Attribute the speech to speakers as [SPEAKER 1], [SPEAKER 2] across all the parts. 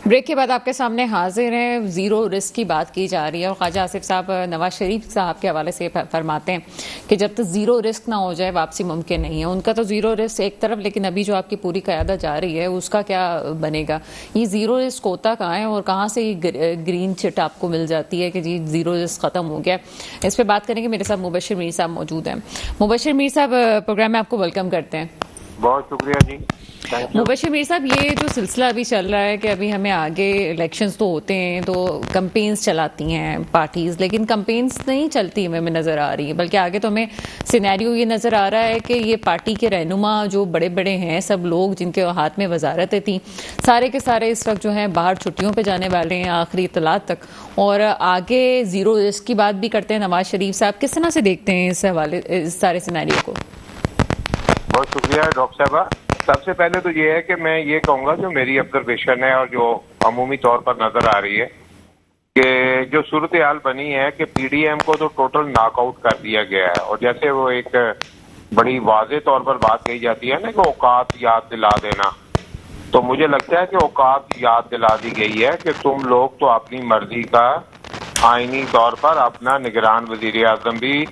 [SPEAKER 1] Break के बाद आपके सामने हाजिर हैं। जीरो रिस्क की बात की जा रही है और ख्वाजा आसिफ साहब नवाज शरीफ साहब के हवाले से फरमाते हैं कि जब तक जीरो रिस्क ना हो जाए वापसी मुमकिन नहीं है। उनका तो जीरो रिस्क एक तरफ, लेकिन अभी जो आपकी पूरी क़यादत जा रही है उसका क्या बनेगा? ये जीरो रिस्क होता कहाँ है और कहाँ से ये ग्रीन चिट आपको मिल जाती है कि जी जीरो रिस्क खत्म हो गया? इस पर बात करेंगे। मेरे साथ मुबशिर मीर साहब मौजूद हैं। मुबशिर मीर साहब, प्रोग्राम में आपको वेलकम करते हैं।
[SPEAKER 2] बहुत शुक्रिया जी।
[SPEAKER 1] मुबशिर मीर साहब, ये जो सिलसिला अभी चल रहा है कि अभी हमें आगे इलेक्शंस तो होते हैं तो कैंपेन्स चलाती हैं पार्टीज, लेकिन कैंपेन्स नहीं चलती हमें नज़र आ रही है, बल्कि आगे तो हमें सिनेरियो ये नज़र आ रहा है कि ये पार्टी के रहनुमा जो बड़े बड़े हैं, सब लोग जिनके हाथ में वजारतें थी, सारे के सारे इस वक्त जो हैं बाहर छुट्टियों पर जाने वाले हैं आखिरी इतलात तक। और आगे जीरो रिस्क की बात भी करते हैं नवाज शरीफ साहब। किस तरह से देखते हैं इस हवाले इस सारे सिनेरियो को?
[SPEAKER 2] बहुत शुक्रिया डॉक्टर साहबा। सबसे पहले तो ये है कि मैं ये कहूँगा जो मेरी ऑब्जर्वेशन है और जो अमूमी तौर पर नजर आ रही है कि जो सूरत हाल बनी है कि पीडीएम को तो टोटल नॉकआउट कर दिया गया है। और जैसे वो एक बड़ी वाजे तौर पर बात कही जाती है ना कि औकात याद दिला देना, तो मुझे लगता है कि औकात याद दिला दी गई है कि तुम लोग तो अपनी मर्जी का आईनी तौर पर अपना निगरान वजीर आजम भी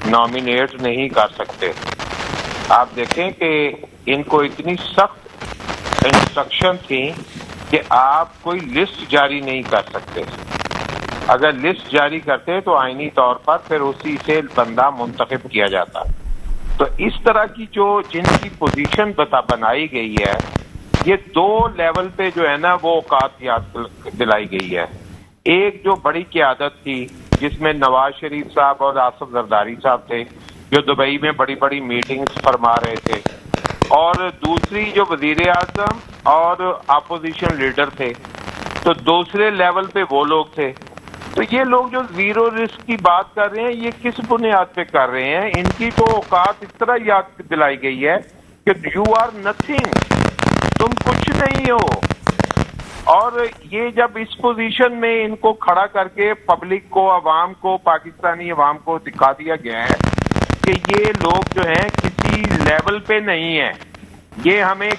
[SPEAKER 2] नॉमिनेट नहीं कर सकते। आप देखें कि इनको इतनी सख्त इंस्ट्रक्शन थी कि आप कोई लिस्ट जारी नहीं कर सकते। अगर लिस्ट जारी करते तो आईनी तौर पर फिर उसी से बंदा मुंतखब किया जाता। तो इस तरह की जो जिनकी पोजीशन बनाई गई है, ये दो लेवल पे जो है ना वो औकात याद दिलाई गई है। एक जो बड़ी क़यादत थी जिसमें नवाज शरीफ साहब और आसिफ जरदारी साहब थे जो दुबई में बड़ी बड़ी मीटिंग्स फरमा रहे थे, और दूसरी जो वजीर आजम और अपोजिशन लीडर थे, तो दूसरे लेवल पे वो लोग थे। तो ये लोग जो जीरो रिस्क की बात कर रहे हैं ये किस बुनियाद पे कर रहे हैं? इनकी तो औकात इस तरह याद दिलाई गई है कि यू आर नथिंग, तुम कुछ नहीं हो। और ये जब इस पोजीशन में इनको खड़ा करके पब्लिक को, अवाम को, पाकिस्तानी अवाम को दिखा दिया गया है कि ये लोग जो हैं किसी लेवल पे नहीं है, ये हमें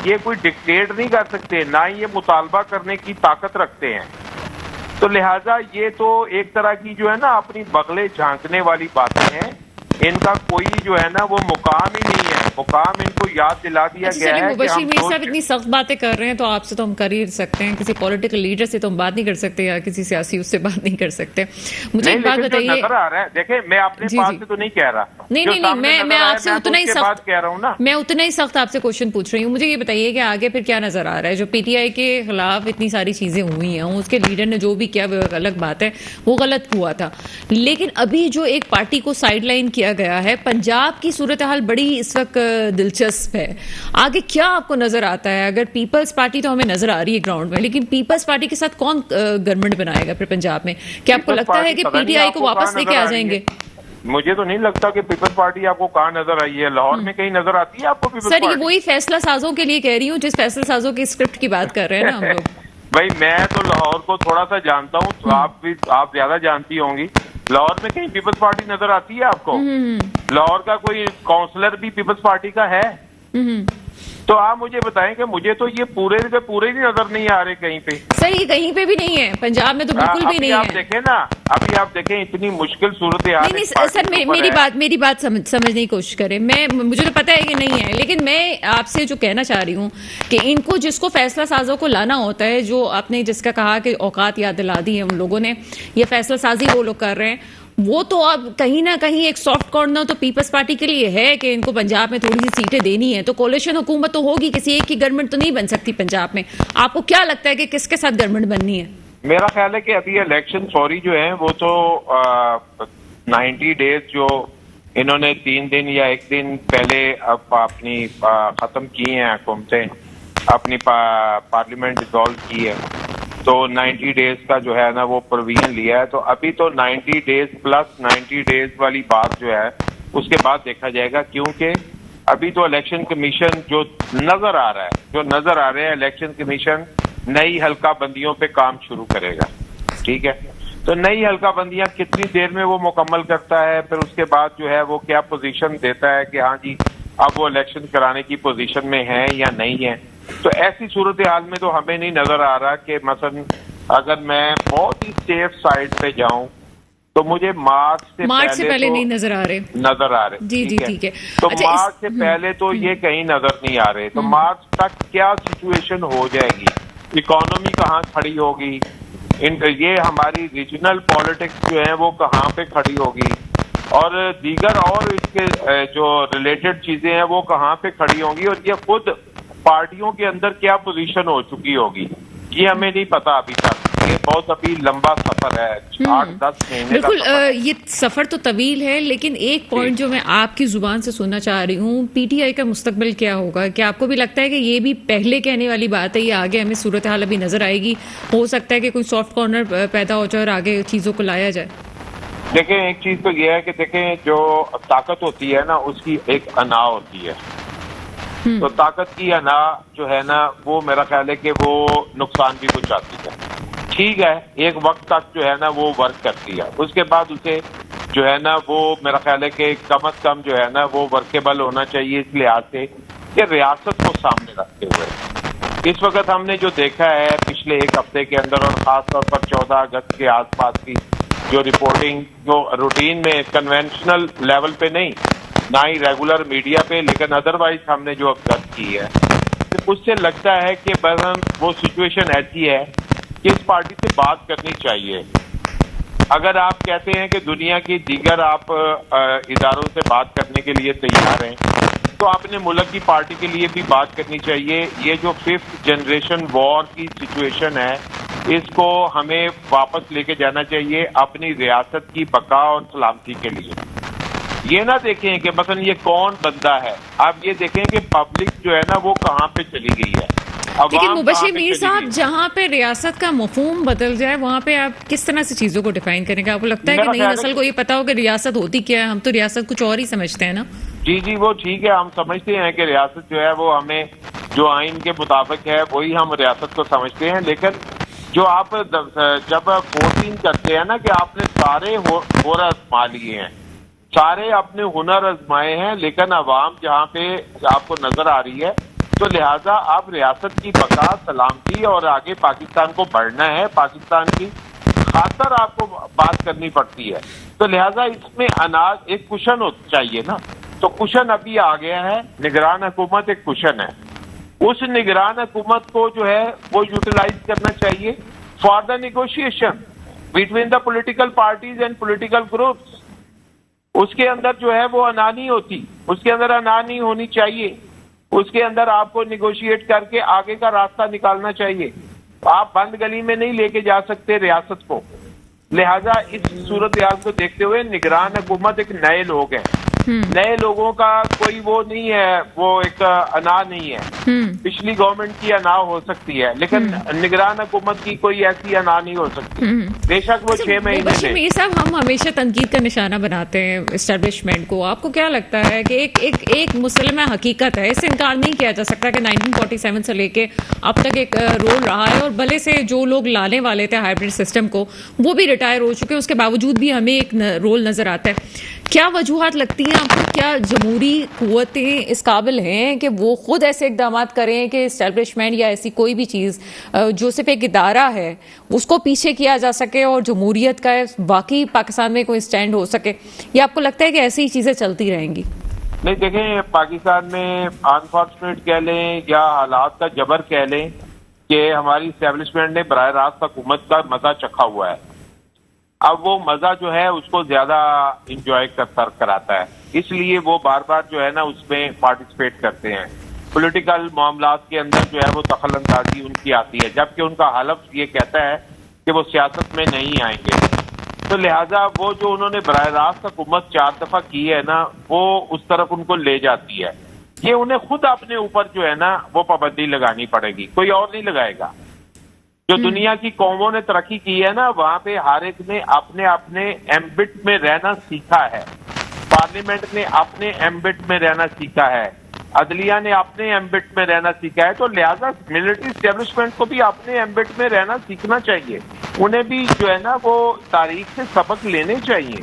[SPEAKER 2] ये कोई डिक्टेट नहीं कर सकते, ना ही ये मुतालबा करने की ताकत रखते हैं। तो लिहाजा ये तो एक तरह की जो है ना अपनी बगले झांकने वाली बातें हैं। इनका कोई जो है ना वो मुकाम ही नहीं है। मुकाम इनको याद दिला दिया गया है।
[SPEAKER 1] मुबशिर मीर साहब इतनी सख्त बातें कर रहे हैं तो आपसे तो हम कर ही सकते हैं, किसी पॉलिटिकल लीडर से तो हम बात नहीं कर सकते या किसी सियासी उससे बात नहीं कर सकते। मुझे एक बात बताइए।
[SPEAKER 2] नजर आ रहा है, देखे मैं अपने पास से तो नहीं कह रहा,
[SPEAKER 1] नहीं, मैं आपसे उतना ही सख्त
[SPEAKER 2] कह रहा हूँ ना,
[SPEAKER 1] मैं उतना ही सख्त आपसे क्वेश्चन पूछ रही हूँ। मुझे ये बताइए कि आगे फिर क्या नजर आ रहा है? जो पीटीआई के खिलाफ इतनी सारी चीजें हुई हैं, उसके लीडर ने जो भी किया वो अलग बात है, वो गलत हुआ था, लेकिन अभी जो एक पार्टी को साइडलाइन किया गया है, पंजाब की सूरत हाल बड़ी इस वक्त दिलचस्प है। आगे क्या आपको नजर आता है? अगर पीपल्स पार्टी तो हमें नजर आ रही है ग्राउंड में, लेकिन पीपल्स पार्टी के साथ कौन गवर्नमेंट बनाएगा फिर पंजाब में? क्या आपको लगता है कि पीटीआई को वापस लेके आ जाएंगे?
[SPEAKER 2] मुझे तो नहीं लगता कि पीपल्स पार्टी आपको कहाँ नजर आई है। लाहौर में कहीं नजर आती है आपको पीपल्स पार्टी?
[SPEAKER 1] सर, ये वही फैसला साजों के लिए कह रही हूँ जिस फैसला साजों की स्क्रिप्ट की बात कर रहे हैं ना हम लोग।
[SPEAKER 2] भाई मैं तो लाहौर को थोड़ा सा जानता हूँ, तो आप ज्यादा जानती होंगी। लाहौर में कहीं पीपल्स पार्टी नजर आती है आपको? लाहौर का कोई काउंसलर भी पीपल्स पार्टी का है? तो आप मुझे बताएं कि मुझे तो ये पूरे के पूरे ही नजर नहीं आ रहे कहीं पे।
[SPEAKER 1] सर, ये कहीं पे भी नहीं है, पंजाब में तो बिल्कुल भी नहीं है।
[SPEAKER 2] आप देखें ना, अभी आप देखें इतनी मुश्किल सूरत हाल।
[SPEAKER 1] नहीं सर, मेरी बात समझने की कोशिश करें। मुझे तो पता है कि नहीं है, लेकिन मैं आपसे जो कहना चाह रही हूँ कि इनको जिसको फैसला साजों को लाना होता है, जो आपने जिसका कहा कि औकात याद दिला दी है उन लोगों ने, ये फैसला साजी वो लोग कर रहे हैं, वो तो अब कहीं ना कहीं एक सॉफ्ट कॉर्नर तो पीपल्स पार्टी के लिए है कि इनको पंजाब में थोड़ी सी सीटें देनी है। तो कोalition हुकूमत तो होगी, किसी एक की गवर्नमेंट तो नहीं बन सकती पंजाब में। आपको क्या लगता है कि किसके साथ गवर्नमेंट बननी है?
[SPEAKER 2] मेरा ख्याल है कि अभी इलेक्शन जो है वो तो 90 डेज जो इन्होंने 3 दिन या 1 दिन पहले अब अपनी खत्म की हैं हुकूमतें, अपनी पार्लियामेंट डिसॉल्व की है, तो 90 डेज का जो है ना वो प्रोविजन लिया है। तो अभी तो 90 डेज प्लस 90 डेज वाली बात जो है उसके बाद देखा जाएगा, क्योंकि अभी तो इलेक्शन कमीशन जो नजर आ रहा है इलेक्शन कमीशन नई हल्का बंदियों पे काम शुरू करेगा। ठीक है, तो नई हल्का बंदियां कितनी देर में वो मुकम्मल करता है, फिर उसके बाद जो है वो क्या पोजीशन देता है कि हाँ जी अब वो इलेक्शन कराने की पोजीशन में है या नहीं है, तो ऐसी सूरत हाल में तो हमें नहीं नजर आ रहा कि मसलन अगर मैं बहुत ही सेफ साइड पे जाऊं तो मुझे मार्च से पहले तो
[SPEAKER 1] नहीं नजर आ रहे।
[SPEAKER 2] जी
[SPEAKER 1] ठीक है।
[SPEAKER 2] तो
[SPEAKER 1] अच्छा,
[SPEAKER 2] मार्च से पहले तो ये कहीं नजर नहीं आ रहे। तो मार्च तक क्या सिचुएशन हो जाएगी, इकोनॉमी कहाँ खड़ी होगी, ये हमारी रीजनल पॉलिटिक्स जो है वो कहाँ पे खड़ी होगी, और दीगर और इसके जो रिलेटेड चीजें हैं वो कहाँ पे खड़ी होंगी, और ये खुद पार्टियों के अंदर क्या पोजीशन हो चुकी होगी, ये हमें नहीं पता अभी तक। ये बहुत अभी लंबा सफर है, 8-10 महीने।
[SPEAKER 1] बिल्कुल, ये सफर तो तवील है, लेकिन एक पॉइंट जो मैं आपकी जुबान से सुनना चाह रही हूँ, पीटीआई का मुस्तकबिल क्या होगा? क्या आपको भी लगता है कि ये भी पहले कहने वाली बात है, ये आगे हमें सूरत हाल अभी नजर आएगी, हो सकता है कि कोई सॉफ्ट कॉर्नर पैदा हो जाए और आगे चीजों को लाया जाए?
[SPEAKER 2] देखें, एक चीज तो ये है कि देखें, जो ताकत होती है ना उसकी एक अना होती है। तो ताकत की अना जो है ना वो मेरा ख्याल है कि वो नुकसान भी पहुंचाती है। ठीक है, एक वक्त तक जो है ना वो वर्क करती है, उसके बाद उसे जो है ना वो मेरा ख्याल है कि कम अज कम जो है ना वो वर्केबल होना चाहिए, इस लिहाज से कि रियासत को सामने रखते हुए। इस वक्त हमने जो देखा है पिछले एक हफ्ते के अंदर, और खासतौर पर 14 अगस्त के आसपास की जो रिपोर्टिंग जो रूटीन में कन्वेंशनल लेवल पे नहीं, ना ही रेगुलर मीडिया पे, लेकिन अदरवाइज हमने जो ऑब्जर्व की है, तो उससे लगता है कि बहरहाल वो सिचुएशन ऐसी है कि इस पार्टी से बात करनी चाहिए। अगर आप कहते हैं कि दुनिया की दीगर आप इदारों से बात करने के लिए तैयार हैं, तो अपने मुल्क की पार्टी के लिए भी बात करनी चाहिए। ये जो 5th जनरेशन वॉर की सिचुएशन है, इसको हमें वापस लेके जाना चाहिए अपनी रियासत की बका और सलामती के लिए। ये ना देखें कि मतलब ये कौन बंदा है, आप ये देखें कि पब्लिक जो है ना वो कहाँ पे चली गई है।
[SPEAKER 1] लेकिन मुबश्शिर मीर साहब, जहाँ पे रियासत का मफहूम बदल जाए वहाँ पे आप किस तरह से चीजों को डिफाइन करेंगे? आपको लगता है कि नई नस्ल को ये पता हो कि रियासत होती क्या है? हम तो रियासत कुछ और ही समझते हैं ना।
[SPEAKER 2] जी, वो ठीक है, हम समझते हैं कि रियासत जो है वो हमें जो आइन के मुताबिक है वही हम रियासत को समझते हैं। लेकिन जो आप जब 14 करते हैं ना कि आपने सारे हुनर आजमा लिए हैं, सारे अपने हुनर आजमाए हैं, लेकिन अवाम जहाँ पे आपको नजर आ रही है, तो लिहाजा आप रियासत की बका, सलामती और आगे पाकिस्तान को बढ़ना है, पाकिस्तान की खातर आपको बात करनी पड़ती है। तो लिहाजा इसमें अनाज एक कुशन चाहिए ना, तो कुशन अभी आ गया है। निगरान हुकूमत एक कुशन है, उस निगरान हुकूमत को जो है वो यूटिलाइज करना चाहिए for the negotiation between the political parties and political groups. उसके अंदर जो है वो अना नहीं होती, उसके अंदर अना नहीं होनी चाहिए, उसके अंदर आपको निगोशिएट करके आगे का रास्ता निकालना चाहिए। आप बंद गली में नहीं लेके जा सकते रियासत को। लिहाजा इस सूरत हाल को देखते हुए निगरान हुकूमत एक नए लोग हैं, नए लोगों का कोई वो नहीं है, वो एक अना नहीं है। पिछली गवर्नमेंट की अना हो सकती है, लेकिन निगरान हुकूमत की कोई ऐसी अना नहीं हो सकती, बेशक वो 6 महीने
[SPEAKER 1] में। साहब, हम हमेशा तनकीद का निशाना बनाते हैं एस्टेब्लिशमेंट को। आपको क्या लगता है कि एक मुसलमा हकीकत है, इससे इनकार नहीं किया जा सकता कि 1947 से लेके अब तक एक रोल रहा है, और भले से जो लोग लाने वाले थे हाइब्रिड सिस्टम को वो भी रिटायर हो चुके हैं, उसके बावजूद भी हमें एक रोल नजर आता है। क्या वजूहात लगती हैं आपको? क्या जमहूरी कुव्वतें इस काबिल हैं कि वो खुद ऐसे इकदाम करें कि एस्टेब्लिशमेंट या ऐसी कोई भी चीज़ जो सिर्फ एक इदारा है उसको पीछे किया जा सके और जमहूरियत का वाकई पाकिस्तान में कोई स्टैंड हो सके? या आपको लगता है कि ऐसी ही चीज़ें चलती रहेंगी?
[SPEAKER 2] नहीं, देखें, पाकिस्तान में अनफॉर्चुनेट कह लें या हालात का जबर कह लें कि हमारी एस्टेब्लिशमेंट ने बराह रास्त हुकूमत का मजा चखा हुआ है। अब वो मजा जो है उसको ज्यादा इंजॉय कराता है, इसलिए वो बार बार जो है ना उसमें पार्टिसिपेट करते हैं। पॉलिटिकल मामलात के अंदर जो है वो दखल अंदाजी उनकी आती है, जबकि उनका हलफ ये कहता है कि वो सियासत में नहीं आएंगे। तो लिहाजा वो जो उन्होंने बराह रास्त हुकूमत 4 दफा की है ना, वो उस तरफ उनको ले जाती है। ये उन्हें खुद अपने ऊपर जो है ना वो पाबंदी लगानी पड़ेगी, कोई और नहीं लगाएगा। जो दुनिया की कौमों ने तरक्की की है ना, वहां पे हर एक ने अपने अपने एम्बिट में रहना सीखा है। पार्लियामेंट ने अपने एम्बिट में रहना सीखा है, अदलिया ने अपने एम्बिट में रहना सीखा है। तो लिहाजा मिलिट्री एस्टेब्लिशमेंट को भी अपने एम्बिट में रहना सीखना चाहिए। उन्हें भी जो है ना वो तारीख से सबक लेने चाहिए।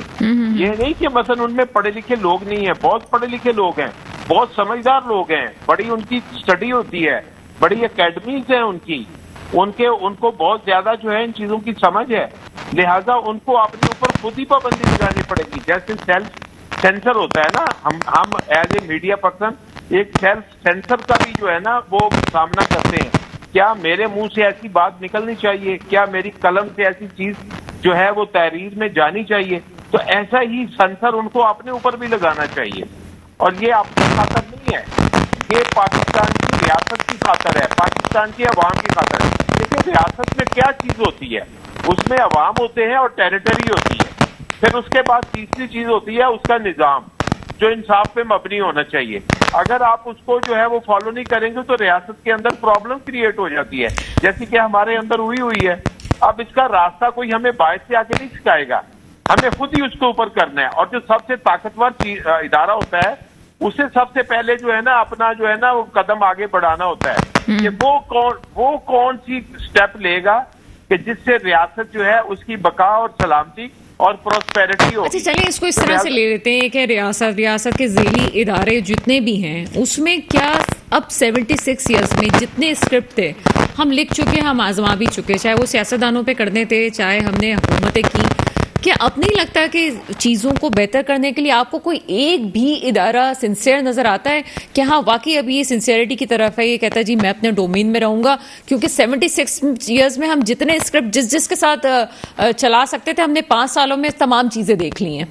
[SPEAKER 2] ये नहीं कि मसलन उनमें पढ़े लिखे लोग नहीं है, बहुत पढ़े लिखे लोग हैं, बहुत समझदार लोग हैं, बड़ी उनकी स्टडी होती है, बड़ी एकेडमीज हैं उनको बहुत ज्यादा जो है इन चीजों की समझ है, लिहाजा उनको अपने ऊपर खुद ही पाबंदी लगानी पड़ेगी। जैसे सेल्फ सेंसर होता है ना, हम एज ए मीडिया पर्सन एक सेल्फ सेंसर का भी जो है ना वो सामना करते हैं। क्या मेरे मुंह से ऐसी बात निकलनी चाहिए, क्या मेरी कलम से ऐसी चीज जो है वो तहरीर में जानी चाहिए? तो ऐसा ही सेंसर उनको अपने ऊपर भी लगाना चाहिए। और ये अपनी खातर नहीं है, ये पाकिस्तान की रियासत की खातर है, पाकिस्तान की अवाम की खातर है। देखिए रियासत में क्या चीज होती है, उसमें अवाम होते हैं और टेरिटरी होती है। फिर उसके बाद तीसरी चीज होती है उसका निजाम, जो इंसाफ पे मबनी होना चाहिए। अगर आप उसको जो है वो फॉलो नहीं करेंगे तो रियासत के अंदर प्रॉब्लम क्रिएट हो जाती है, जैसी कि हमारे अंदर हुई है। अब इसका रास्ता कोई हमें बाहर से आके नहीं सिखाएगा, हमें खुद ही उसके ऊपर करना है। और जो सबसे ताकतवर इदारा होता है उसे सबसे पहले जो है ना अपना जो है ना वो कदम आगे बढ़ाना होता है कि वो कौन सी स्टेप लेगा कि जिससे रियासत जो है उसकी बका और सलामती और प्रोस्पेरिटी हो।
[SPEAKER 1] अच्छा चलिए इसको इस तरह से ले लेते हैं कि रियासत के ज़ेली इदारे जितने भी हैं उसमें क्या अब 76 ईयर्स में जितने स्क्रिप्ट थे हम लिख चुके, हम आजमा भी चुके, चाहे वो सियासतदानों पे करने थे, चाहे हमने हुकूमतें की, क्या अब नहीं लगता कि चीज़ों को बेहतर करने के लिए आपको कोई एक भी इदारा सिंसियर नज़र आता है कि हाँ वाकई अब ये सिंसियरिटी की तरफ है, ये कहता है जी मैं अपने डोमेन में रहूंगा? क्योंकि 76 ईयर्स में हम जितने स्क्रिप्ट जिसके साथ चला सकते थे हमने 5 सालों में तमाम चीज़ें देख ली हैं।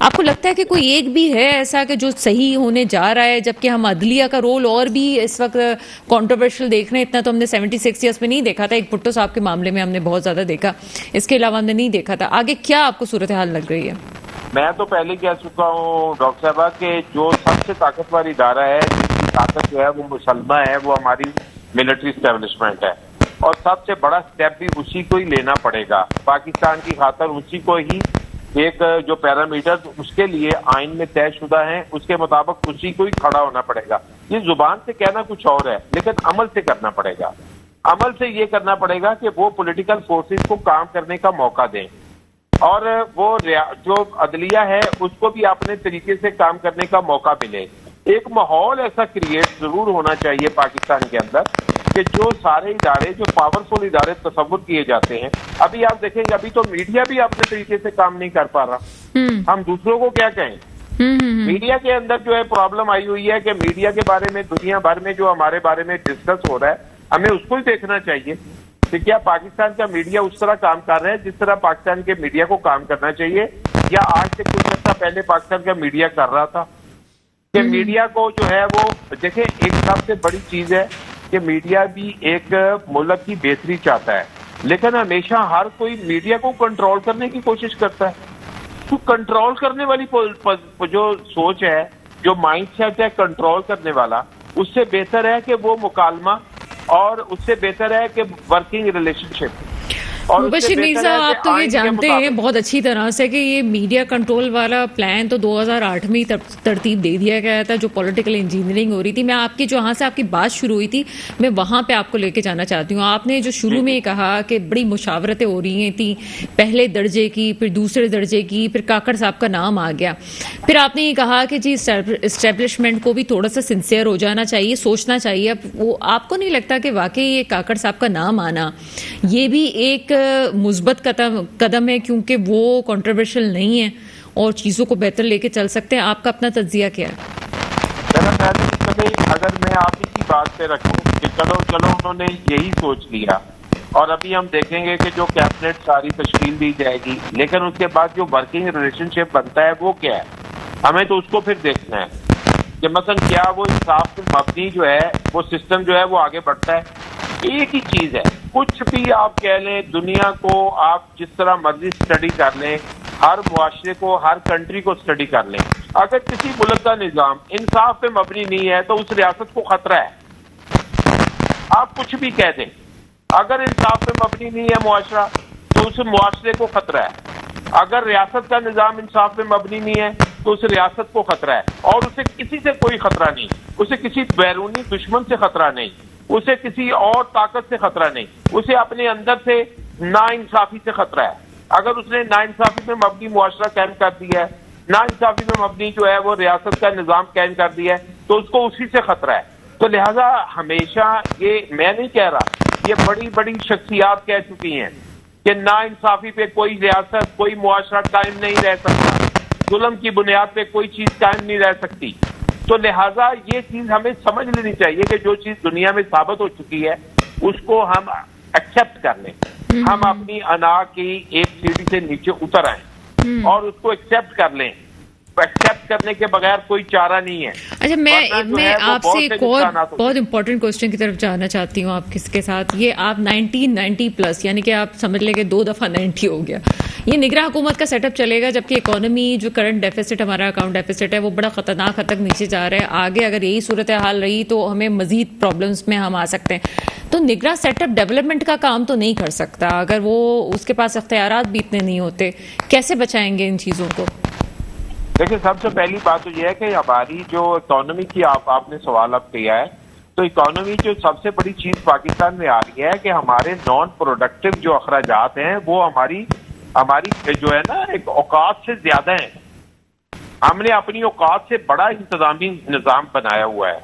[SPEAKER 1] आपको लगता है कि कोई एक भी है ऐसा कि जो सही होने जा रहा है, जबकि हम अदलिया का रोल और भी इस वक्त कॉन्ट्रोवर्शियल देख रहे हैं? इतना तो हमने 76 ईयर्स में नहीं देखा था, एक भुट्टो साहब के मामले में हमने बहुत ज्यादा देखा, इसके अलावा हमने नहीं देखा था। आगे क्या आपको सूरत हाल लग रही है?
[SPEAKER 2] मैं तो पहले कह चुका हूँ डॉक्टर साहबा कि जो सबसे ताकतवर इदारा है जिसकी ताकत जो है वो मुसलमा है, वो हमारी मिलिट्री स्टैब्लिशमेंट है। और सबसे बड़ा स्टेप भी उसी को ही लेना पड़ेगा पाकिस्तान की खातर, उसी को ही एक जो पैरामीटर उसके लिए आइन में तयशुदा है उसके मुताबिक उसी को ही खड़ा होना पड़ेगा। ये जुबान से कहना कुछ और है लेकिन अमल से करना पड़ेगा। अमल से ये करना पड़ेगा कि वो पॉलिटिकल फोर्सेस को काम करने का मौका दें और वो जो अदलिया है उसको भी अपने तरीके से काम करने का मौका मिले। एक माहौल ऐसा क्रिएट जरूर होना चाहिए पाकिस्तान के अंदर कि जो सारे इदारे, जो पावरफुल इदारे तस्वुर किए जाते हैं, अभी आप देखेंगे अभी तो मीडिया भी अपने तरीके से काम नहीं कर पा रहा। हम दूसरों को क्या कहें? मीडिया के अंदर जो है प्रॉब्लम आई हुई है कि मीडिया के बारे में दुनिया भर में जो हमारे बारे में डिस्कस हो रहा है हमें उसको ही देखना चाहिए कि क्या पाकिस्तान का मीडिया उस तरह काम कर रहा है जिस तरह पाकिस्तान के मीडिया को काम करना चाहिए, या आज से कुछ अर्सा पहले पाकिस्तान का मीडिया कर रहा था। कि मीडिया को जो है वो देखें, एक सबसे बड़ी चीज है कि मीडिया भी एक मुल्क की बेहतरी चाहता है, लेकिन हमेशा हर कोई मीडिया को कंट्रोल करने की कोशिश करता है। तो कंट्रोल करने वाली जो सोच है, जो माइंडसेट है कंट्रोल करने वाला, उससे बेहतर है कि वो मुकालमा और उससे बेहतर है कि वर्किंग रिलेशनशिप।
[SPEAKER 1] मुबशिर मिर्जा, आप तो ये जानते हैं बहुत अच्छी तरह से कि ये मीडिया कंट्रोल वाला प्लान तो 2008 में ही तरतीब दे दिया गया था, जो पॉलिटिकल इंजीनियरिंग हो रही थी। मैं आपकी जो यहाँ से आपकी बात शुरू हुई थी मैं वहां पे आपको लेके जाना चाहती हूँ। आपने जो शुरू में कहा कि बड़ी मुशावरतें हो रही थी, पहले दर्जे की, फिर दूसरे दर्जे की, फिर काकड़ साहब का नाम आ गया, फिर आपने ये कहा कि जी इस्टेब्लिशमेंट को भी थोड़ा सा सिंसियर हो जाना चाहिए, सोचना चाहिए। वो आपको नहीं लगता कि वाकई ये काकड़ साहब का नाम आना ये भी एक मुस्बत कदम है, क्योंकि वो कंट्रोवर्शियल नहीं है और चीजों को बेहतर लेके चल सकते हैं? आपका अपना तज्जिया क्या है?
[SPEAKER 2] अगर मैं आप ही की बात पे रखूं कि चलो उन्होंने यही सोच लिया और अभी हम देखेंगे कि जो कैबिनेट सारी तश्कील दी जाएगी, लेकिन उसके बाद जो वर्किंग रिलेशनशिप बनता है वो क्या है, हमें तो उसको फिर देखना है कि मसलन क्या वो इंसाफ पे मबनी जो है वो सिस्टम जो है वो आगे बढ़ता है। एक ही चीज है, कुछ भी आप कह लें, दुनिया को आप जिस तरह मर्जी स्टडी कर लें, हर मुआशरे को, हर कंट्री को स्टडी कर लें, अगर किसी मुल्क का निजाम इंसाफ पे मबनी नहीं है तो उस रियासत को खतरा है। आप कुछ भी कह दें, अगर इंसाफ पे मबनी नहीं है मुआशरा तो उस मुआशरे को खतरा है। अगर रियासत का निजाम इंसाफ पे मबनी नहीं है तो उस रियासत को खतरा है, और उसे किसी से कोई खतरा नहीं, उसे किसी बैरूनी दुश्मन से खतरा नहीं, उसे किसी और ताकत से खतरा नहीं, उसे अपने अंदर से नाइंसाफी से खतरा है। अगर उसने नाइंसाफी में मबनी मुआशरा कायम कर दिया है, नाइंसाफी में मबनी जो है वो रियासत का निजाम कायम कर दिया है, तो उसको उसी से खतरा है। तो लिहाजा हमेशा ये मैं नहीं कह रहा, ये बड़ी बड़ी शख्सियात कह चुकी हैं कि नाइंसाफी पे कोई रियासत, कोई मुआशरा कायम नहीं रह सकता, जुल्म की बुनियाद पे कोई चीज कायम नहीं रह सकती। तो लिहाजा ये चीज हमें समझ लेनी चाहिए कि जो चीज दुनिया में साबित हो चुकी है उसको हम एक्सेप्ट कर लें, हम अपनी अना की एक सीढ़ी से नीचे उतर आए और उसको एक्सेप्ट कर लें। एक्सेप्ट करने के बगैर कोई चारा नहीं है।
[SPEAKER 1] अच्छा, मैं आपसे एक और बहुत इंपॉर्टेंट क्वेश्चन की तरफ जाना चाहती हूँ आप किसके साथ। ये आप 1990 प्लस, यानी कि आप समझ लेंगे 2 दफा 90 हो गया, ये निगरान हुकूमत का सेटअप चलेगा, जबकि इकोनॉमी जो करंट डेफिसिट, हमारा अकाउंट डेफिसिट है, वो बड़ा खतरनाक हद तक नीचे जा रहा है। आगे अगर यही सूरत हाल रही तो हमें मजीद प्रॉब्लम्स में हम आ सकते हैं। तो निगरान सेटअप डेवलपमेंट का काम तो नहीं कर सकता अगर वो उसके पास इख्तियारात भी इतने नहीं होते। कैसे बचाएंगे इन चीजों को?
[SPEAKER 2] देखिए, सबसे पहली बात तो यह है कि हमारी जो इकोनॉमी की आपने सवाल अब किया है, तो इकोनॉमी जो सबसे बड़ी चीज पाकिस्तान में आ रही है कि हमारे नॉन प्रोडक्टिव जो अखराजात हैं वो हमारी जो है ना एक औकात से ज्यादा है। हमने अपनी औकात से बड़ा इंतजामी निज़ाम बनाया हुआ है,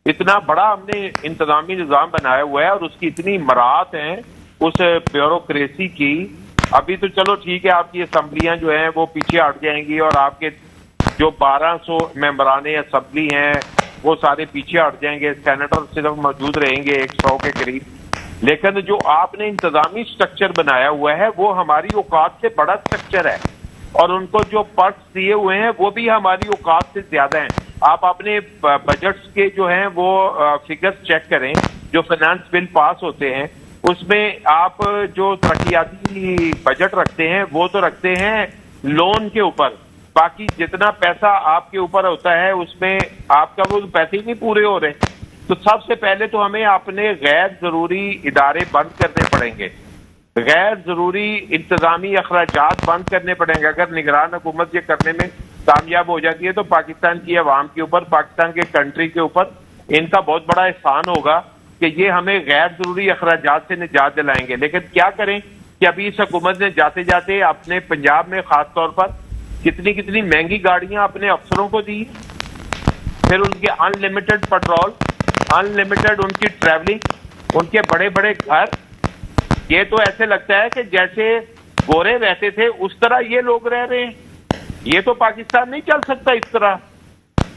[SPEAKER 2] इतना बड़ा हमने इंतजामी निज़ाम बनाया हुआ है और उसकी इतनी मराहत हैं उस ब्यूरोक्रेसी की। अभी तो चलो ठीक है, आपकी असम्बलियां जो हैं वो पीछे हट जाएंगी और आपके जो 1200 मेंबरान असम्बली हैं वो सारे पीछे हट जाएंगे, सेनेटर सिर्फ मौजूद रहेंगे 100 के करीब। लेकिन जो आपने इंतजामी स्ट्रक्चर बनाया हुआ है वो हमारी औकात से बड़ा स्ट्रक्चर है और उनको जो पर्स दिए हुए हैं वो भी हमारी औकात से ज्यादा हैं। आप अपने बजट्स के जो हैं वो फिगर्स चेक करें, जो फाइनेंस बिल पास होते हैं उसमें आप जो तरक्याती बजट रखते हैं वो तो रखते हैं लोन के ऊपर, बाकी जितना पैसा आपके ऊपर होता है उसमें आपका वो पैसे ही नहीं पूरे हो रहे। तो सबसे पहले तो हमें अपने गैर जरूरी इदारे बंद करने पड़ेंगे, गैर जरूरी इंतजामी अखराजात बंद करने पड़ेंगे। अगर निगरान हुकूमत ये करने में कामयाब हो जाती है तो पाकिस्तान की अवाम के ऊपर, पाकिस्तान के कंट्री के ऊपर इनका बहुत बड़ा एहसान होगा कि ये हमें गैर जरूरी अखराजात से निजात दिलाएंगे। लेकिन क्या करें कि अभी इस हुकूमत ने जाते जाते अपने पंजाब में खास तौर पर कितनी कितनी महंगी गाड़ियां अपने अफसरों को दी, फिर उनके अनलिमिटेड पेट्रोल, अनलिमिटेड उनकी ट्रैवलिंग, उनके बड़े बड़े घर। ये तो ऐसे लगता है कि जैसे गोरे रहते थे उस तरह ये लोग रह रहे हैं। ये तो पाकिस्तान नहीं चल सकता इस तरह।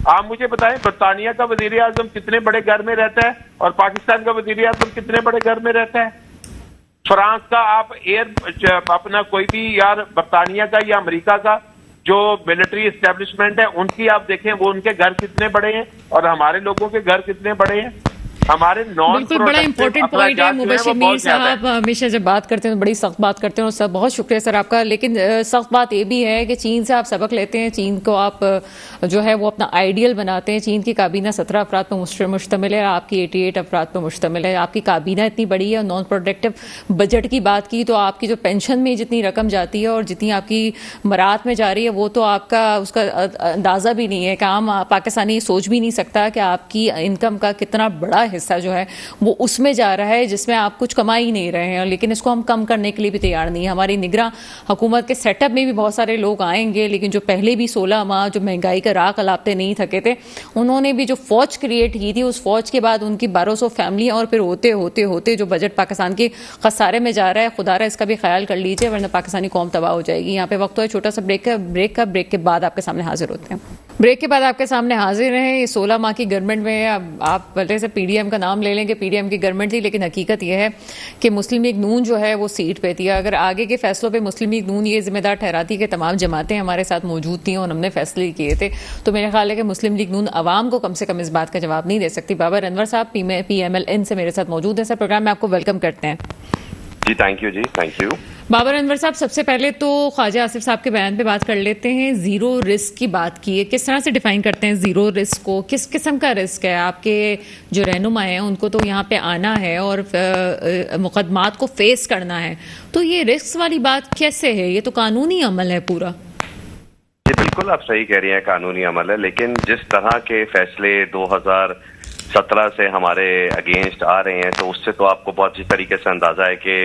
[SPEAKER 2] आप मुझे बताएं, बरतानिया का वजीर आजम कितने बड़े घर में रहता है और पाकिस्तान का वजीर आजम कितने बड़े घर में रहता है? फ्रांस का आप अपना कोई भी यार, बरतानिया का या अमेरिका का जो मिलिट्री एस्टेब्लिशमेंट है उनकी आप देखें, वो उनके घर कितने बड़े हैं और हमारे लोगों के घर कितने बड़े हैं। हमारे
[SPEAKER 1] बिल्कुल बड़ा इंपॉर्टेंट पॉइंट है। मुबशिर मीर साहब हमेशा जब बात करते हैं तो बड़ी सख्त बात करते हैं और सब बहुत शुक्रिया सर आपका। लेकिन सख्त बात ये भी है कि चीन से आप सबक लेते हैं, चीन को आप जो है वो अपना आइडियल बनाते हैं। चीन की काबीना 17 अफराद पर मुश्तमिल है, आपकी 88 अफराद पर मुश्तमिल है। आपकी काबीना इतनी बड़ी है और नॉन प्रोडक्टिव बजट की बात की तो आपकी जो पेंशन में जितनी रकम जाती है और जितनी आपकी मराहत में जा रही है वो तो आपका उसका अंदाजा भी नहीं है कि आम पाकिस्तानी सोच भी नहीं सकता कि आपकी इनकम का कितना बड़ा हिस्सा जो है वो उसमें जा रहा है जिसमें आप कुछ कमा ही नहीं रहे हैं। लेकिन इसको हम कम करने के लिए भी तैयार नहीं है। हमारी निगरान हुकूमत के सेटअप में भी बहुत सारे लोग आएंगे, लेकिन जो पहले भी 16 माह जो महंगाई का राख अलापते नहीं थके थे, उन्होंने भी जो फौज क्रिएट की थी, उस फौज के बाद उनकी 1200 फैमिली और फिर होते होते होते जो बजट पाकिस्तान के खसारे में जा रहा है, खुदारा इसका भी ख्याल कर लीजिए वरना पाकिस्तानी कौम तबाह हो जाएगी। यहाँ पे वक्त है छोटा सा ब्रेक के बाद आपके सामने हाजिर होते हैं। ब्रेक के बाद आपके सामने हाजिर हैं। ये 16 माह की गवर्नमेंट में आप पहले से पीडीएम का नाम ले लेंगे, पीडीएम की गवर्नमेंट थी, लेकिन हकीकत यह है कि मुस्लिम लीग नून जो है वो सीट पे थी। अगर आगे के फैसलों पे मुस्लिम लीग नून ये जिम्मेदार ठहराती कि तमाम जमातें हमारे साथ मौजूद थी और हमने फैसले किए थे, तो मेरा ख्याल है कि मुस्लिम लीग नून अवाम को कम से कम इस बात का जवाब नहीं दे सकती। बाबर अनवर साहब PMLN से मेरे साथ मौजूद है। सर, प्रोग्राम में आपको वेलकम करते हैं।
[SPEAKER 3] जी थैंक यू।
[SPEAKER 1] बाबर अनवर साहब, सबसे पहले तो ख्वाजा आसिफ साहब के बयान पे बात कर लेते हैं। जीरो रिस्क की बात की है, किस तरह से डिफाइन करते हैं जीरो रिस्क को? किस किस्म का रिस्क है? आपके जो रहनुमा हैं उनको तो यहाँ पे आना है और मुकदमात को फेस करना है, तो ये रिस्क वाली बात कैसे है? ये तो कानूनी अमल है पूरा।
[SPEAKER 3] जी बिल्कुल, आप सही कह रही हैं, कानूनी अमल है, लेकिन जिस तरह के फैसले 2017 से हमारे अगेंस्ट आ रहे हैं तो उससे तो आपको बहुत अच्छी तरीके से अंदाजा है कि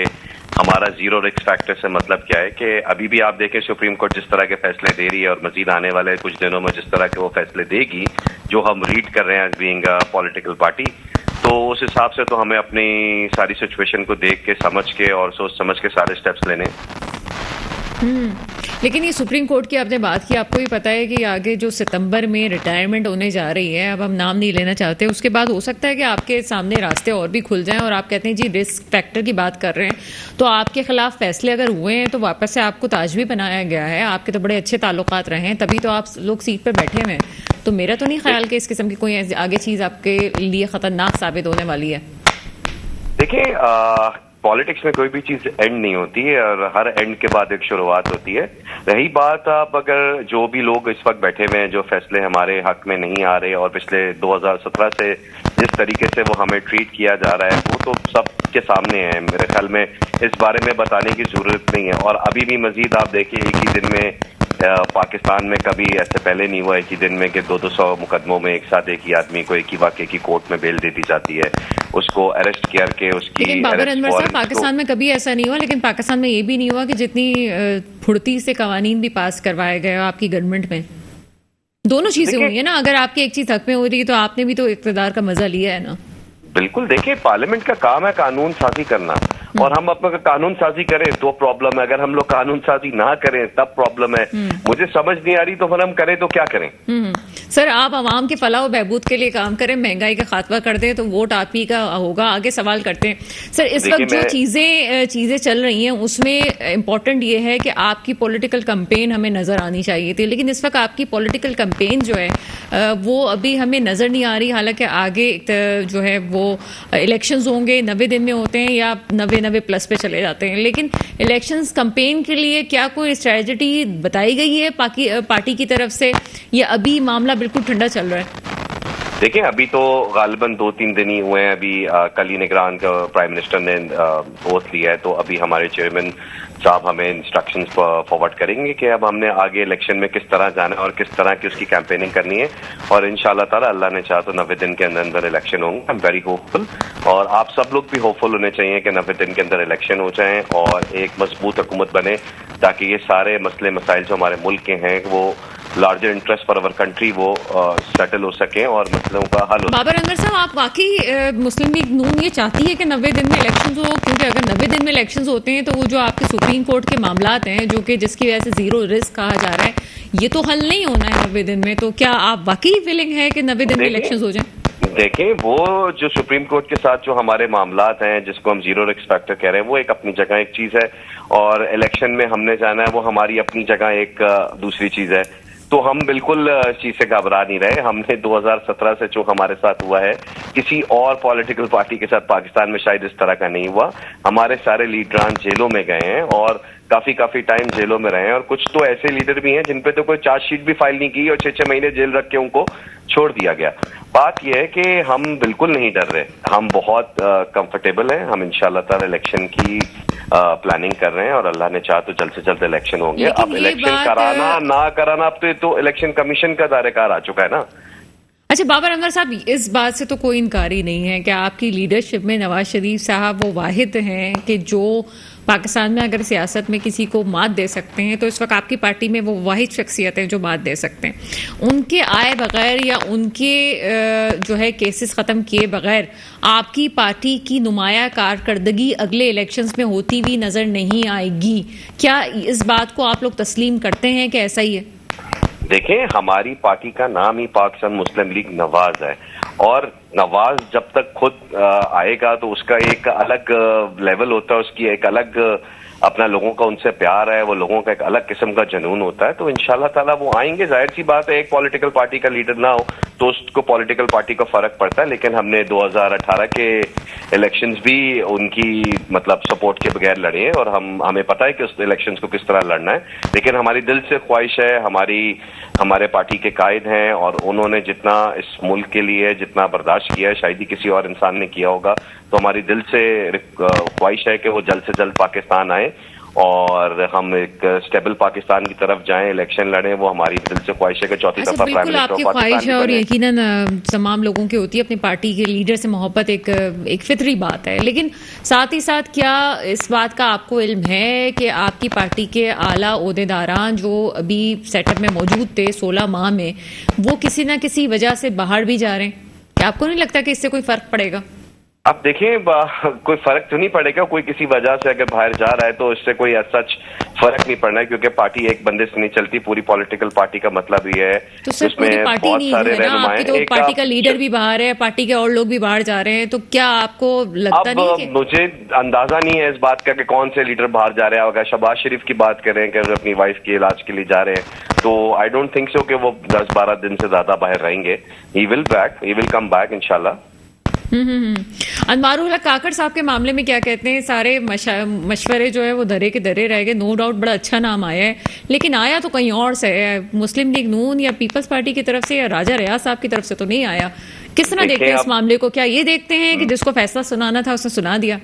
[SPEAKER 3] हमारा जीरो रिस्क फैक्टर से मतलब क्या है कि अभी भी आप देखें सुप्रीम कोर्ट जिस तरह के फैसले दे रही है और मजीद आने वाले कुछ दिनों में जिस तरह के वो फैसले देगी, जो हम रीड कर रहे हैं as being a political party, तो उस हिसाब से तो हमें अपनी सारी सिचुएशन को देख के, समझ के और सोच समझ के सारे स्टेप्स लेने।
[SPEAKER 1] लेकिन ये सुप्रीम कोर्ट की आपने बात की, आपको भी पता है कि आगे जो सितंबर में रिटायरमेंट होने जा रही है, अब हम नाम नहीं लेना चाहते, उसके बाद हो सकता है कि आपके सामने रास्ते और भी खुल जाएं और आप कहते हैं जी रिस्क फैक्टर की बात कर रहे हैं, तो आपके खिलाफ फैसले अगर हुए हैं तो वापस से आपको ताज भी बनाया गया है, आपके तो बड़े अच्छे ताल्लुकात रहे हैं, तभी तो आप लोग सीट पर बैठे हुए हैं। तो मेरा तो नहीं ख्याल कि इस किस्म की कोई आगे चीज आपके लिए खतरनाक साबित होने वाली है।
[SPEAKER 3] देखिए, पॉलिटिक्स में कोई भी चीज एंड नहीं होती है और हर एंड के बाद एक शुरुआत होती है। रही बात, आप अगर जो भी लोग इस वक्त बैठे हुए हैं, जो फैसले हमारे हक में नहीं आ रहे और पिछले 2017 से जिस तरीके से वो हमें ट्रीट किया जा रहा है, वो तो सबके सामने है। मेरे ख्याल में इस बारे में बताने की जरूरत नहीं है। और अभी भी मजीद आप देखिए, एक ही दिन में पाकिस्तान में कभी ऐसे पहले नहीं हुआ एक ही दिन में कि 200 मुकदमों में एक साथ एक ही आदमी को एक ही वाकये की कोर्ट में बेल दे दी जाती है, उसको अरेस्ट करके उसकी।
[SPEAKER 1] लेकिन बाबर अनवर साहब, पाकिस्तान में कभी ऐसा नहीं हुआ, लेकिन पाकिस्तान में ये भी नहीं हुआ कि जितनी फुर्ती से कवानीन भी पास करवाए गए आपकी गवर्नमेंट में। दोनों चीजें हुई है ना, अगर आपकी एक चीज हक में हो रही है तो आपने भी तो इक़्तिदार का मजा लिया है ना।
[SPEAKER 3] बिल्कुल, देखिए पार्लियामेंट का काम है कानून साजी करना, और हम अपना कानून साजी करें तो प्रॉब्लम है, अगर हम लोग कानून साजी ना करें तब प्रॉब्लम है। मुझे समझ नहीं आ रही तो फिर हम करें तो क्या करें।
[SPEAKER 1] सर, आप आवाम के फलाह और बहबूद के लिए काम करें, महंगाई का खात्मा कर दें तो वोट आप ही का होगा। आगे सवाल करते हैं सर, इस वक्त जो चीजें चल रही हैं उसमें इम्पोर्टेंट ये है कि आपकी पॉलिटिकल कैंपेन हमें नजर आनी चाहिए थी, लेकिन इस वक्त आपकी पॉलिटिकल कैंपेन जो है वो अभी हमें नजर नहीं आ रही। हालांकि आगे जो है वो इलेक्शंस होंगे, 90 दिन में होते हैं या 90 प्लस पे चले जाते हैं, लेकिन इलेक्शंस कैंपेन के लिए क्या कोई स्ट्रेटजी बताई गई है पार्टी की तरफ से, या अभी मामला बिल्कुल ठंडा चल रहा है?
[SPEAKER 3] देखिए, अभी तो गालिबन 2-3 दिन ही हुए हैं। अभी कल ही निगरान का प्राइम मिनिस्टर ने ओथ लिया है, तो अभी हमारे चेयरमैन साहब हमें इंस्ट्रक्शंस फॉरवर्ड करेंगे कि अब हमने आगे इलेक्शन में किस तरह जाना है और किस तरह की उसकी कैंपेनिंग करनी है। और इंशाल्लाह ताला अल्लाह ने चाहा तो 90 दिन के अंदर अंदर इलेक्शन होंगे। आई एम वेरी होपफुल, और आप सब लोग भी होपफुल होने चाहिए कि 90 दिन के अंदर इलेक्शन हो जाए और एक मजबूत हुकूमत बने, ताकि ये सारे मसले मसाइल जो हमारे मुल्क के हैं वो larger interest for our country वो सेटल हो सके और मसलों का हल हो।
[SPEAKER 1] बाबर अनवर साहब, आप वाकई मुस्लिम लीग नून ये चाहती है कि 90 दिन में इलेक्शंस हो? क्योंकि अगर 90 दिन में इलेक्शंस होते हैं तो वो जो आपके सुप्रीम कोर्ट के मामलात हैं, जो कि जिसकी वजह से जीरो रिस्क कहा जा रहा है, ये तो हल नहीं होना है 90 दिन में। तो क्या आप वाकई विलिंग है कि 90 दिन में इलेक्शंस हो जाए?
[SPEAKER 3] देखें, वो जो सुप्रीम कोर्ट के साथ जो हमारे मामलात हैं, जिसको हम जीरो रिस्क फैक्टर कह रहे हैं, वो एक अपनी जगह एक चीज है, और इलेक्शन में हमने जाना है वो हमारी अपनी जगह एक दूसरी चीज है। तो हम बिल्कुल इस चीज से घबरा नहीं रहे। हमने 2017 से जो हमारे साथ हुआ है, किसी और पॉलिटिकल पार्टी के साथ पाकिस्तान में शायद इस तरह का नहीं हुआ। हमारे सारे लीडरान जेलों में गए हैं और काफी टाइम जेलों में रहे हैं, और कुछ तो ऐसे लीडर भी हैं जिन पे तो कोई चार्जशीट भी फाइल नहीं की और 6-6 महीने जेल रख के उनको छोड़ दिया गया। बात यह है कि हम बिल्कुल नहीं डर रहे, हम बहुत कंफर्टेबल हैं। हम इंशाल्लाह ताला इलेक्शन की प्लानिंग कर रहे हैं और अल्लाह ने चाहा तो जल्द से जल्द इलेक्शन होंगे। अब इलेक्शन कराना ना कराना अब तो इलेक्शन कमीशन का दायरेकार आ चुका है ना।
[SPEAKER 1] अच्छा बाबर अनवर साहब, इस बात से तो कोई इनकार ही नहीं है कि आपकी लीडरशिप में नवाज शरीफ साहब वो वाहिद हैं कि जो पाकिस्तान में अगर सियासत में किसी को मात दे सकते हैं तो इस वक्त आपकी पार्टी में वो वाहिद शख्सियत हैं जो मात दे सकते हैं। उनके आए बगैर या उनके जो है केसेस ख़त्म किए बगैर आपकी पार्टी की नुमाया कारकर्दगी अगले इलेक्शंस में होती हुई नज़र नहीं आएगी। क्या इस बात को आप लोग तस्लीम करते हैं कि ऐसा ही है?
[SPEAKER 3] देखें, हमारी पार्टी का नाम ही पाकिस्तान मुस्लिम लीग नवाज है, और नवाज जब तक खुद आएगा तो उसका एक अलग लेवल होता है, उसकी एक अलग अपना लोगों का उनसे प्यार है, वो लोगों का एक अलग किस्म का जुनून होता है। तो इंशाल्लाह ताला वो आएंगे। जाहिर सी बात है, एक पॉलिटिकल पार्टी का लीडर ना हो तो उसको पॉलिटिकल पार्टी का फर्क पड़ता है, लेकिन हमने 2018 के इलेक्शंस भी उनकी मतलब सपोर्ट के बगैर लड़े हैं, और हमें पता है कि उस इलेक्शंस को किस तरह लड़ना है। लेकिन हमारी दिल से ख्वाहिश है, हमारे पार्टी के कायद हैं और उन्होंने जितना इस मुल्क के लिए जितना बर्दाश्त किया है शायद ही किसी और इंसान ने किया होगा। तो हमारी दिल से ख्वाहिश है कि वो जल्द से जल्द पाकिस्तान आए और हम एक स्टेबल पाकिस्तान की तरफ जाएं, इलेक्शन लड़ें, वो हमारी दिल से ख्वाहिश है कि चौथी
[SPEAKER 1] अच्छा,
[SPEAKER 3] दफा प्राइम
[SPEAKER 1] बिल्कुल
[SPEAKER 3] मिनिस्टर
[SPEAKER 1] आपकी
[SPEAKER 3] ऑफ
[SPEAKER 1] ख्वाहिश
[SPEAKER 3] पाकिस्तान
[SPEAKER 1] है और
[SPEAKER 3] बने।
[SPEAKER 1] यकीनन तमाम लोगों की होती है अपनी पार्टी के लीडर से मोहब्बत, एक फितरी बात है। लेकिन साथ ही साथ क्या इस बात का आपको इल्म है कि आपकी पार्टी के आला ओहदेदारान जो अभी सेटअप में मौजूद थे 16 माह में, वो किसी ना किसी वजह से बाहर भी जा रहे हैं? क्या आपको नहीं लगता कि इससे कोई फर्क पड़ेगा?
[SPEAKER 3] आप देखिए, कोई फर्क तो नहीं पड़ेगा। कोई किसी वजह से अगर बाहर जा रहा है तो इससे कोई सच फर्क नहीं पड़ना है, क्योंकि पार्टी एक बंदे से नहीं चलती। पूरी पॉलिटिकल पार्टी का मतलब ये है
[SPEAKER 1] तो सिर्फ पूरी पार्टी
[SPEAKER 3] बहुत
[SPEAKER 1] नहीं
[SPEAKER 3] सारे
[SPEAKER 1] है ना,
[SPEAKER 3] रहनुमाएं।
[SPEAKER 1] आपकी तो पार्टी का लीडर भी बाहर है, पार्टी के और लोग भी बाहर जा रहे हैं, तो क्या आपको लगता नहीं कि
[SPEAKER 3] मुझे अंदाजा नहीं है इस बात का कि कौन से लीडर बाहर जा रहे हैं। अगर शहबाज शरीफ की बात करें कि अपनी वाइफ के इलाज के लिए जा रहे हैं, तो आई डोंट थिंक सो कि वो 10-12 दिन से ज्यादा बाहर रहेंगे। ही विल कम बैक इंशाल्लाह।
[SPEAKER 1] अनवारुल हक काकड़ साहब के मामले में क्या कहते हैं? सारे मशवरे जो है वो धरे के धरे रह गए। नो डाउट बड़ा अच्छा नाम आया है, लेकिन आया तो कहीं और से है, मुस्लिम लीग नून या पीपल्स पार्टी की तरफ से या राजा रियाज साहब की तरफ से तो नहीं आया। किस तरह देखते हैं इस मामले को? क्या ये देखते हैं कि जिसको फैसला सुनाना था उसने सुना दिया?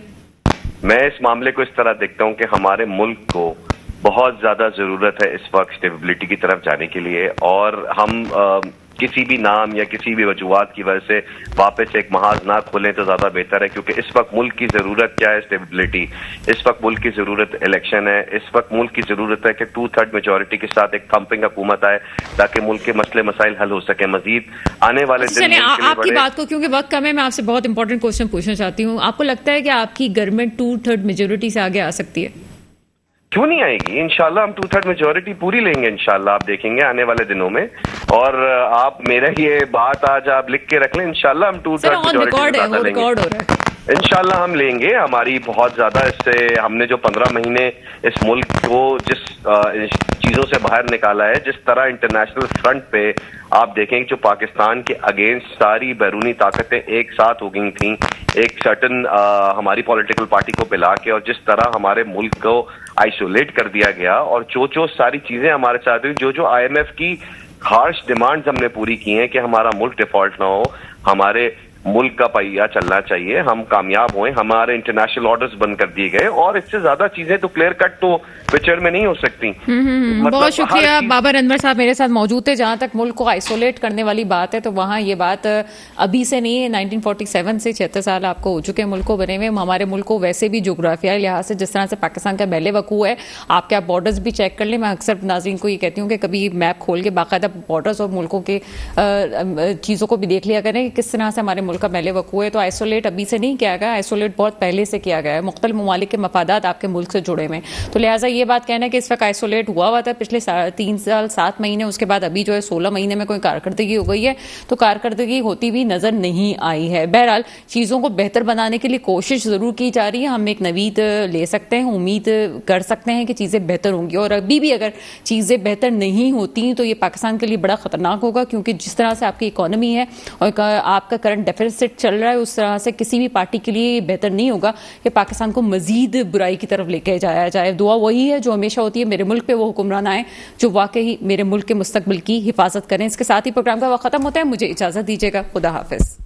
[SPEAKER 3] मैं इस मामले को इस तरह देखता हूं कि हमारे मुल्क को बहुत ज्यादा जरूरत है इस वक्त स्टेबिलिटी की तरफ जाने के लिए, और हम किसी भी नाम या किसी भी वजूहात की वजह से वापस एक महाज ना खोलें तो ज्यादा बेहतर है। क्योंकि इस वक्त मुल्क की जरूरत क्या है? स्टेबिलिटी। इस वक्त मुल्क की जरूरत इलेक्शन है। इस वक्त मुल्क की जरूरत है कि 2/3 मेजोरिटी के साथ एक थम्पिंग हुकूमत आए ताकि मुल्क के मसले मसाइल हल हो सके। मजीद आने वाले दिन
[SPEAKER 1] चलिए आपकी बात को, क्योंकि वक्त कम है, मैं आपसे बहुत इंपॉर्टेंट क्वेश्चन पूछना चाहती हूँ। आपको लगता है कि आपकी गवर्नमेंट 2/3 मेजोरिटी से आगे आ सकती है?
[SPEAKER 3] क्यों नहीं आएगी? इंशाल्लाह हम 2/3 मेजोरिटी पूरी लेंगे इंशाल्लाह। आप देखेंगे आने वाले दिनों में। और आप मेरा ये बात आज आप लिख के रख लें, इंशाल्लाह हम 2/3 मेजोरिटी इंशाल्लाह हम लेंगे। हमारी बहुत ज्यादा इससे हमने जो 15 महीने इस मुल्क को जिस चीजों से बाहर निकाला है, जिस तरह इंटरनेशनल फ्रंट पे आप देखें जो पाकिस्तान के अगेंस्ट सारी बैरूनी ताकतें एक साथ हो गई थी एक सर्टन हमारी पॉलिटिकल पार्टी को पिला के, और जिस तरह हमारे मुल्क को आइसोलेट कर दिया गया, और जो सारी चीजें हमारे साथ हुई, जो IMF की हार्श डिमांड्स हमने पूरी की हैं कि हमारा मुल्क डिफॉल्ट ना हो, हमारे मुल्क का पहिया चलना चाहिए, हम कामयाब हुए, हमारे इंटरनेशनल ऑर्डर्स बंद कर दिए गए, और इससे ज्यादा चीजें तो क्लियर कट तो पिक्चर में नहीं हो सकती।
[SPEAKER 1] बहुत शुक्रिया। बाबर अनवर साहब मेरे साथ मौजूद थे। जहां तक मुल्क को आइसोलेट करने वाली बात है, तो वहां ये बात अभी से नहीं है, 1947 से 76 साल आपको हो चुके हैं मुल्क को बने हुए। हमारे मुल्क को वैसे भी जोग्राफियाई लिहाज से जिस तरह से पाकिस्तान का मेले वकू है, आपके आप बॉर्डर्स भी चेक कर लें। मैं अक्सर नाज़रीन को ये कहती हूँ कि कभी मैप खोल के बाकायदा बॉर्डर्स और मुल्कों के चीज़ों को भी देख लिया करें कि किस तरह से हमारे मुल्क का मेले वकू है। तो आइसोलेट अभी से नहीं किया गया, आइसोलेट बहुत पहले से किया गया है। मुख्तलिफ ममालिक के मफादात आपके मुल्क से जुड़े हुए, तो लिहाजा ये बात कहना कि इस वक्त आइसोलेट हुआ था पिछले 3 साल 7 महीने, उसके बाद अभी जो है 16 महीने में कोई कारकर्दगी हो गई है, तो कारकर्दगी होती हुई नजर नहीं आई है। बहरहाल चीज़ों को बेहतर बनाने के लिए कोशिश जरूर की जा रही है। हम एक नवीद ले सकते हैं, उम्मीद कर सकते हैं कि चीज़ें बेहतर होंगी, और अभी भी अगर चीज़ें बेहतर नहीं होती तो ये पाकिस्तान के लिए बड़ा खतरनाक होगा, क्योंकि जिस तरह से आपकी इकोनॉमी है और आपका करंट डेफिसिट चल रहा है, उस तरह से किसी भी पार्टी के लिए बेहतर नहीं होगा कि पाकिस्तान को मजीद बुराई की तरफ लेके जाया जाए। दुआ वही है जो हमेशा होती है, मेरे मुल्क पे वो हुक्मरान आए जो वाकई मेरे मुल्क के मुस्तकबिल की हिफाजत करें। इसके साथ ही प्रोग्राम का वक्त खत्म होता है। मुझे इजाजत दीजिएगा। खुदा हाफिज।